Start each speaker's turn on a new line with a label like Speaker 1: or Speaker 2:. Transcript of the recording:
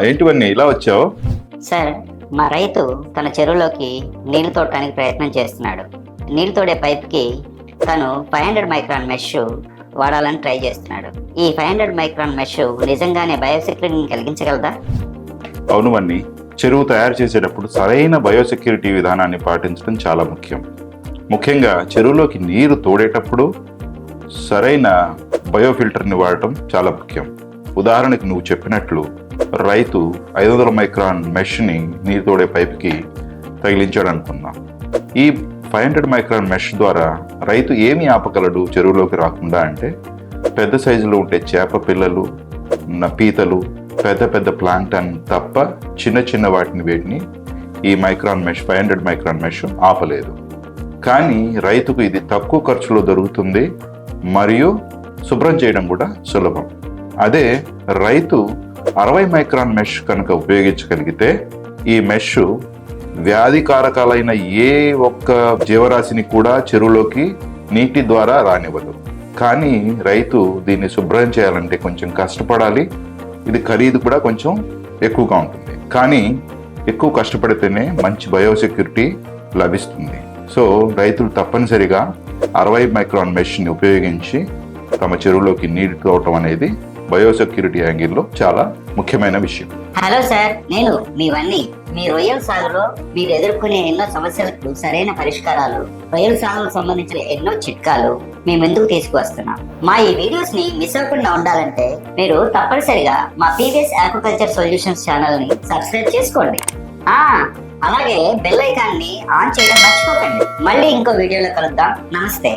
Speaker 1: ఏంటివన్నీ ఇలా వచ్చావు?
Speaker 2: సార్, మా రైతు తన చెరువులోకి నీళ్లు తోడటానికి ప్రయత్నం చేస్తున్నాడు. నీళ్లు తోడే పైప్కి తను 500 మైక్రాన్ మెష్ వాడాలని ట్రై చేస్తున్నాడు. ఈ 500 మైక్రాన్ మెష్ నిజంగానే బయోసెక్యూరిటీని కలిగించగలదా?
Speaker 1: అవును వన్ని, చెరువు తయారు చేసేటప్పుడు సరైన బయోసెక్యూరిటీ విధానాన్ని పాటించడం చాలా ముఖ్యంగా చెరువులోకి నీరు తోడేటప్పుడు సరైన బయోఫిల్టర్ని వాడటం చాలా ముఖ్యం. ఉదాహరణకు నువ్వు చెప్పినట్లు రైతు 500 మైక్రాన్ మెష్ని నీరు తోడే పైపుకి తగిలించాడు అనుకుందాం. ఈ 500 మైక్రాన్ మెష్ ద్వారా రైతు ఏమి ఆపగలడు చెరువులోకి రాకుండా అంటే, పెద్ద సైజులో ఉండే చేప పిల్లలు, పీతలు, పెద్ద ప్లాంక్టన్ తప్ప చిన్న వేటిని ఈ 500 మైక్రాన్ మెష్ ఆపలేదు. కానీ రైతుకు ఇది తక్కువ ఖర్చులో దొరుకుతుంది మరియు శుభ్రం చేయడం కూడా సులభం. అదే రైతు 60 మైక్రాన్ మెష్ కనుక ఉపయోగించగలిగితే ఈ మెష్ వ్యాధికారకాలైన ఏ ఒక్క జీవరాశిని కూడా చెరువులోకి నీటి ద్వారా రానివ్వదు. కానీ రైతు దీన్ని శుభ్రం చేయాలంటే కొంచెం కష్టపడాలి. ఇది ఖరీదు కూడా కొంచెం ఎక్కువగా ఉంటుంది. కానీ ఎక్కువ కష్టపడితేనే మంచి బయోసెక్యూరిటీ లభిస్తుంది. సో రైతులు తప్పనిసరిగా 60 మైక్రాన్ మెష్ని ఉపయోగించి తమ చెరువులోకి నీరు తోడటం అనేది బయోసెక్యూరిటీ యాంగిల్లో చాలా ముఖ్యమైన విషయం.
Speaker 2: హలో సార్, నేను మీ వన్ని. మీ రొయ్యల సాగులో మీరు ఎదుర్కొనే ఎన్నో సమస్యలకు సరైన పరిష్కారాలు, రొయ్యల సాగుకు సంబంధించిన ఎన్నో చిట్కాలు మీ ముందుకు తీసుకువస్తున్నాం. మా ఈ వీడియోస్ ని మిస్ అవ్వకుండా ఉండాలంటే మీరు తప్పనిసరిగా మా పీవీఎస్ ఆక్వాకల్చర్ సొల్యూషన్స్ ఛానల్ ని సబ్స్క్రైబ్ చేసుకోండి. అలాగే బెల్ ఐకాన్ ని ఆన్ చేయడం మర్చిపోకండి. మళ్ళీ ఇంకో వీడియోలో కలుద్దాం. నమస్తే.